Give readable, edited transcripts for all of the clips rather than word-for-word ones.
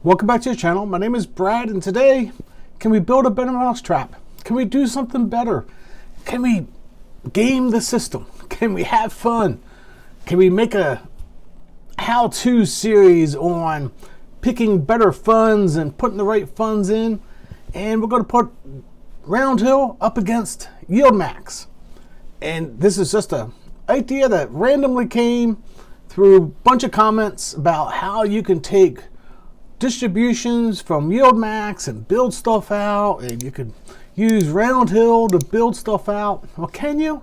Welcome back to the channel. My name is Brad, and today, can we build a better mousetrap? Can we do something better? Can we game the system? Can we have fun? Can we make a how-to series on picking better funds and putting the right funds in? And we're going to put Roundhill up against Yieldmax. And this is just an idea that randomly came through a bunch of comments about how you can take distributions from Yieldmax and build stuff out, and you could use Roundhill to build stuff out. Well, can you?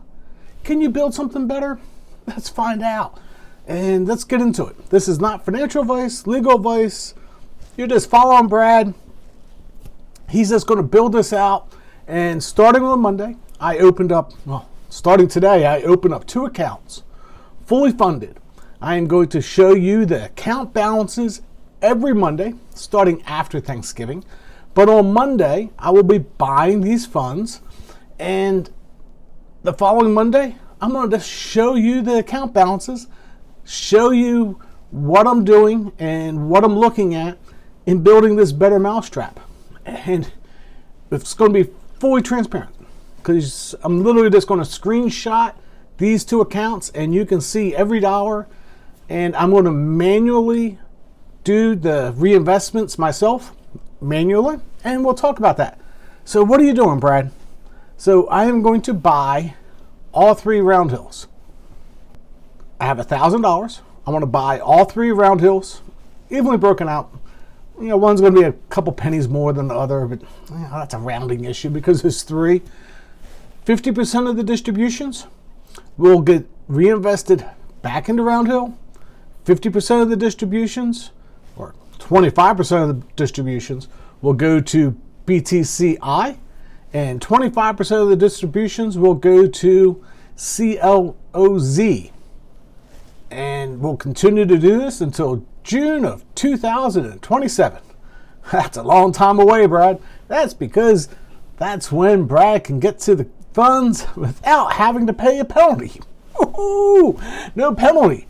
Can you build something better? Let's find out, and let's get into it. This is not financial advice, legal advice. You're just following Brad. He's just going to build this out, and starting on Monday, starting today, I opened up 2 accounts, fully funded. I am going to show you the account balances every Monday, starting after Thanksgiving. But on Monday, I will be buying these funds. And the following Monday, I'm going to just show you the account balances, show you what I'm doing and what I'm looking at in building this better mousetrap. And it's going to be fully transparent, because I'm literally just going to screenshot these 2 accounts and you can see every dollar. And I'm going to manually do the reinvestments myself, manually, and we'll talk about that. So what are you doing, Brad? So I am going to buy all 3 Roundhills. I have $1,000. I want to buy all 3 Roundhills, evenly broken out. You know, one's going to be a couple pennies more than the other, but that's a rounding issue because there's 3. 50% of the distributions will get reinvested back into Roundhill. 50% of the distributions, or 25% of the distributions, will go to BTCI, and 25% of the distributions will go to CLOZ. And we'll continue to do this until June of 2027. That's a long time away, Brad. That's because that's when Brad can get to the funds without having to pay a penalty. Woo-hoo! No penalty.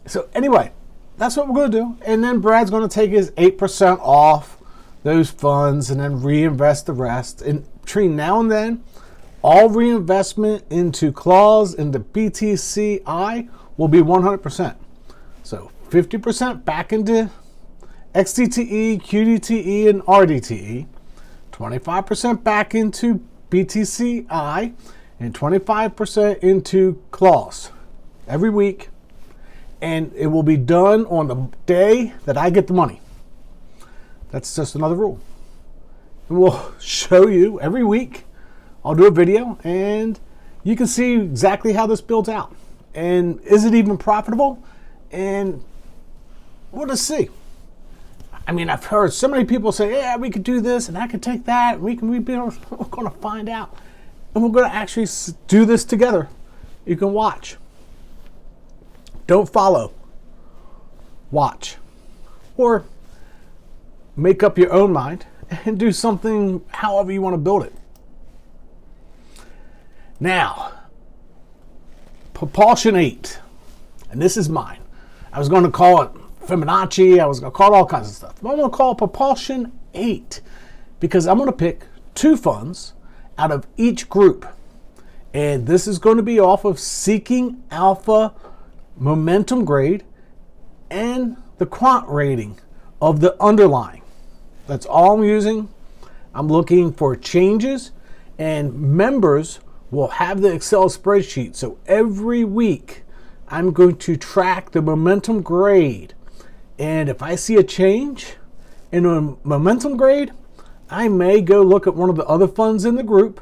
So anyway, that's what we're going to do. And then Brad's going to take his 8% off those funds and then reinvest the rest. And between now and then, all reinvestment into CLOZ, into BTCI, will be 100%. So 50% back into XDTE, QDTE, and RDTE. 25% back into BTCI, and 25% into CLOZ every week. And it will be done on the day that I get the money. That's just another rule. And we'll show you every week. I'll do a video and you can see exactly how this builds out. And is it even profitable? And we'll just see. I mean, I've heard so many people say, yeah, we could do this and I could take that. We're going to find out. And we're going to actually do this together. You can watch. Don't follow, watch, or make up your own mind and do something however you want to build it. Now, Propulsion 8, and this is mine. I was going to call it Fibonacci, I was going to call it all kinds of stuff, but I'm going to call it Propulsion 8 because I'm going to pick 2 funds out of each group. And this is going to be off of Seeking Alpha momentum grade and the quant rating of the underlying. That's all I'm using. I'm looking for changes, and members will have the Excel spreadsheet. So every week I'm going to track the momentum grade, and if I see a change in a momentum grade, I may go look at one of the other funds in the group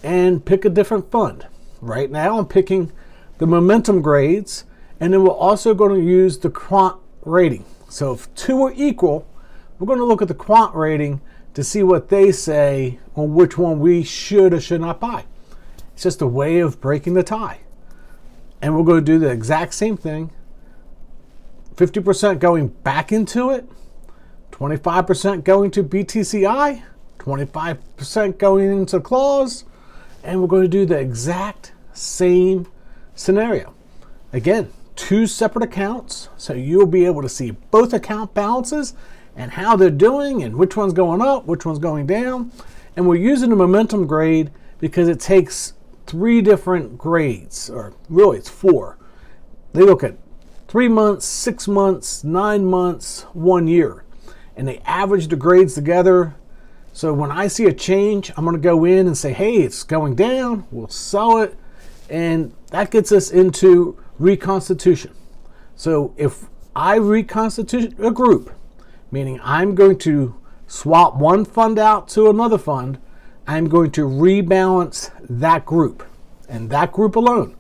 and pick a different fund. Right now I'm picking the momentum grades, and then we're also going to use the quant rating. So if 2 are equal, we're going to look at the quant rating to see what they say on which one we should or should not buy. It's just a way of breaking the tie. And we're going to do the exact same thing. 50% going back into it, 25% going to BTCI, 25% going into CLOZ, and we're going to do the exact same scenario. Again, 2 separate accounts, so you'll be able to see both account balances and how they're doing and which one's going up, which one's going down. And we're using the momentum grade because it takes 3 different grades, or really it's 4. They look at 3 months, 6 months, 9 months, 1 year, and they average the grades together. So when I see a change, I'm going to go in and say, hey, it's going down, we'll sell it, and that gets us into reconstitution. So if I reconstitute a group, meaning I'm going to swap one fund out to another fund, I'm going to rebalance that group and that group alone.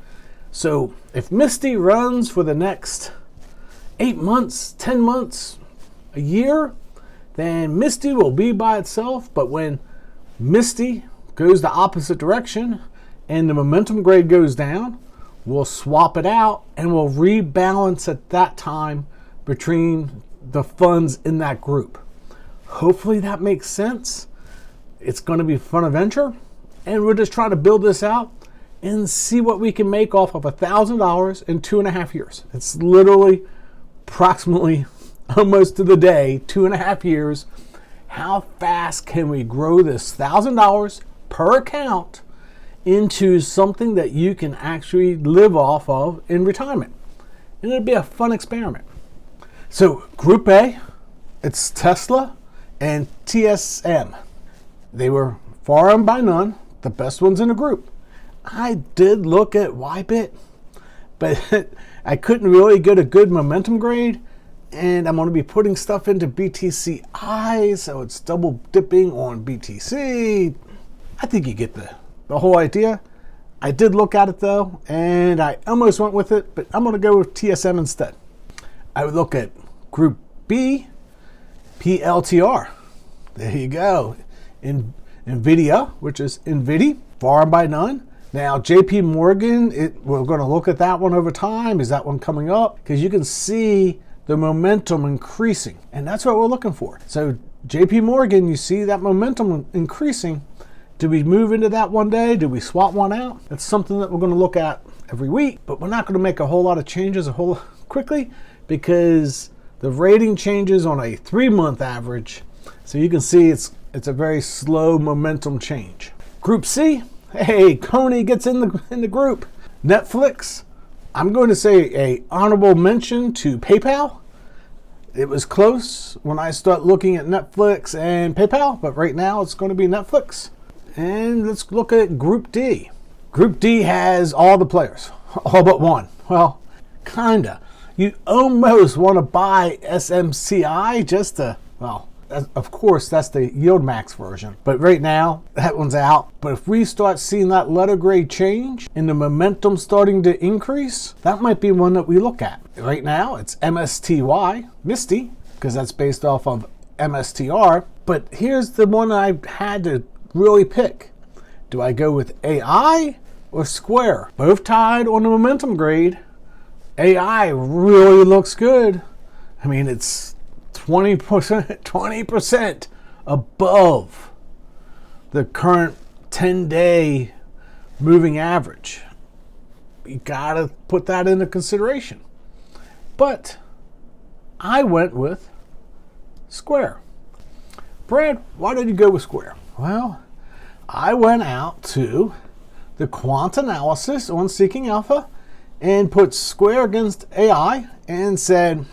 So if Misty runs for the next 8 months, 10 months, a year, then Misty will be by itself. But when Misty goes the opposite direction and the momentum grade goes down, we'll swap it out and we'll rebalance at that time between the funds in that group. Hopefully that makes sense. It's going to be fun adventure, and we're just trying to build this out and see what we can make off of $1,000 in 2.5 years. It's literally approximately almost to the day, 2.5 years. How fast can we grow this $1,000 per account into something that you can actually live off of in retirement? And it'll be a fun experiment. So Group A, it's Tesla and TSM. They were far and by none the best ones in the group. I did look at YBIT, but I couldn't really get a good momentum grade, and I'm going to be putting stuff into BTCI, so it's double dipping on BTC. I think you get the whole idea. I did look at it though, and I almost went with it, but I'm going to go with TSM instead. I would look at Group B, PLTR. There you go. In NVIDIA, which is NVIDIA, far and by none. Now, JP Morgan, we're going to look at that one over time. Is that one coming up? Because you can see the momentum increasing, and that's what we're looking for. So JP Morgan, you see that momentum increasing. Do we move into that one day? Do we swap one out? That's something that we're going to look at every week, but we're not going to make a whole lot of changes quickly, because the rating changes on a 3-month average. So you can see it's a very slow momentum change. Group C, hey, Coney gets in the group. Netflix, I'm going to say a honorable mention to PayPal. It was close when I start looking at Netflix and PayPal, but right now it's going to be Netflix. And let's look at Group D. Group D has all the players, all but one. Well, kinda. You almost want to buy SMCI just to, well, of course, that's the Yieldmax version. But right now, that one's out. But if we start seeing that letter grade change and the momentum starting to increase, that might be one that we look at. Right now, it's MSTY, Misty, because that's based off of MSTR. But here's the one I had to really pick. Do I go with AI or Square? Both tied on the momentum grade. AI really looks good. I mean, it's 20% above the current 10-day moving average. You gotta put that into consideration. But I went with Square. Brad, why did you go with Square? Well, I went out to the quant analysis on Seeking Alpha and put Square against AI and said,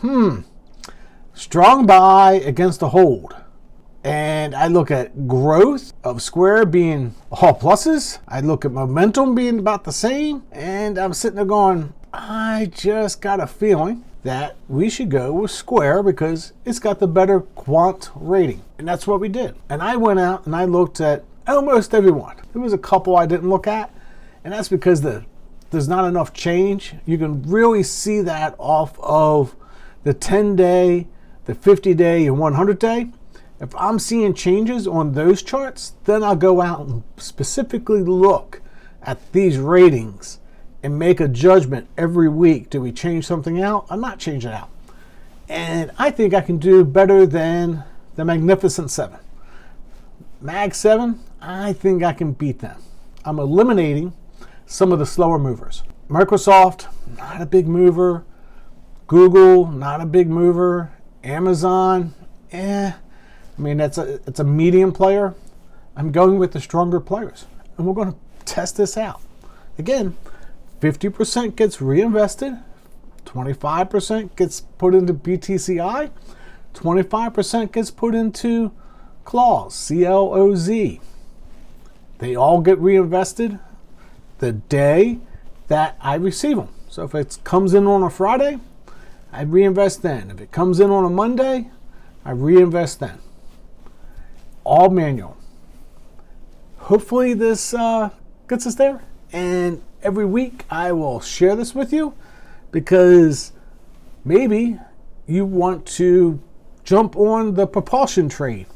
strong buy against a hold. And I look at growth of Square being all pluses. I look at momentum being about the same. And I'm sitting there going, I just got a feeling that we should go with Square because it's got the better quant rating. And that's what we did. And I went out and I looked at almost everyone. There was a couple I didn't look at. And that's because there's not enough change. You can really see that off of the 10-day, the 50-day, and 100-day. If I'm seeing changes on those charts, then I'll go out and specifically look at these ratings and make a judgment every week. Do we change something out or not change it out? And I think I can do better than the Magnificent 7. Mag 7, I think I can beat them. I'm eliminating some of the slower movers. Microsoft, not a big mover. Google, not a big mover. Amazon, I mean, it's a medium player. I'm going with the stronger players, and we're going to test this out. Again, 50% gets reinvested, 25% gets put into BTCI, 25% gets put into CLOZ, CLOZ. They all get reinvested the day that I receive them. So if it comes in on a Friday, I reinvest then. If it comes in on a Monday, I reinvest then. All manual. Hopefully this gets us there. And every week I will share this with you, because maybe you want to jump on the propulsion train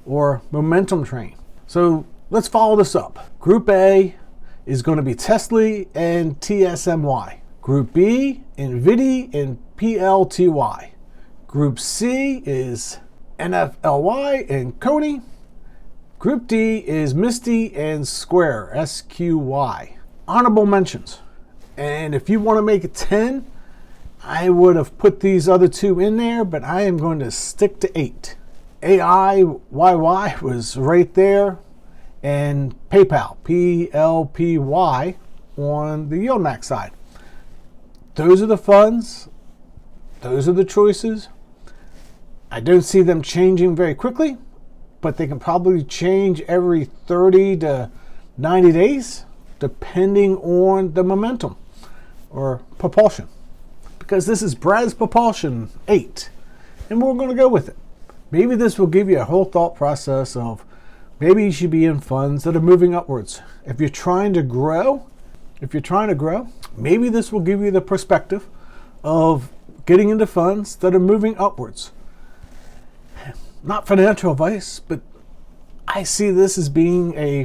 or momentum train. So let's follow this up. Group A is going to be Tesla and TSMY. Group B, NVIDIA and PLTY. Group C is NFLY and Coney. Group D is Misty and Square, SQY. Honorable mentions. And if you want to make it 10, I would have put these other two in there, but I am going to stick to 8. AIYY was right there, and PayPal, PLPY, on the Yieldmax side. Those are the funds. Those are the choices. I don't see them changing very quickly, but they can probably change every 30 to 90 days, depending on the momentum or propulsion. Because this is Brad's Propulsion 8, and we're going to go with it. Maybe this will give you a whole thought process of maybe you should be in funds that are moving upwards. If you're trying to grow, maybe this will give you the perspective of getting into funds that are moving upwards. Not financial advice, but I see this as being a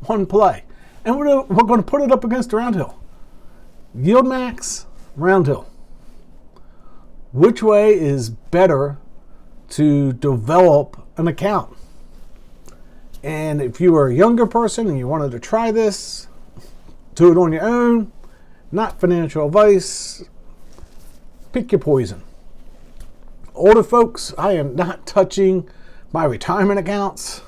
one play. And we're going to put it up against Roundhill. Yieldmax, Roundhill. Which way is better to develop an account? And if you are a younger person and you wanted to try this, do it on your own, not financial advice, pick your poison. Older folks, I am not touching my retirement accounts.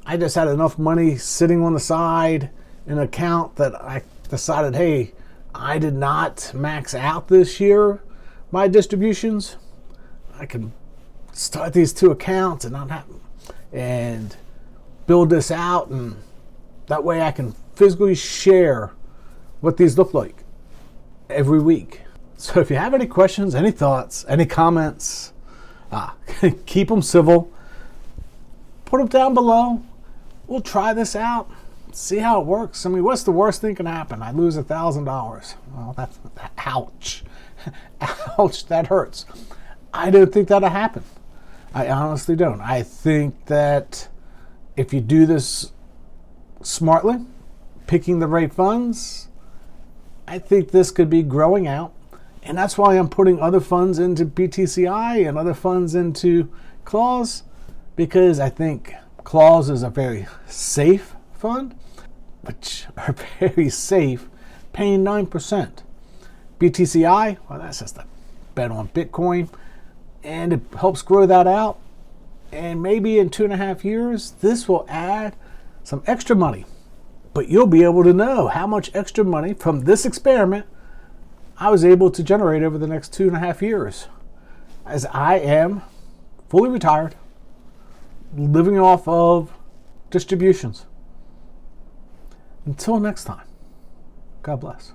I just had enough money sitting on the side in an account that I decided, hey, I did not max out this year my distributions. I can start these two accounts and build this out, and that way I can physically share what these look like every week. So if you have any questions, any thoughts, any comments, keep them civil. Put them down below. We'll try this out, see how it works. I mean, what's the worst thing can happen? I lose $1,000. Well, that's ouch. Ouch, that hurts. I don't think that'll happen. I honestly don't. I think that if you do this smartly, picking the right funds, I think this could be growing out. And that's why I'm putting other funds into BTCI and other funds into CLOZ, because I think CLOZ is a very safe fund, which are very safe, paying 9%. BTCI, well, that's just a bet on Bitcoin, and it helps grow that out. And maybe in 2.5 years, this will add some extra money. But you'll be able to know how much extra money from this experiment I was able to generate over the next 2.5 years, as I am fully retired, living off of distributions. Until next time, God bless.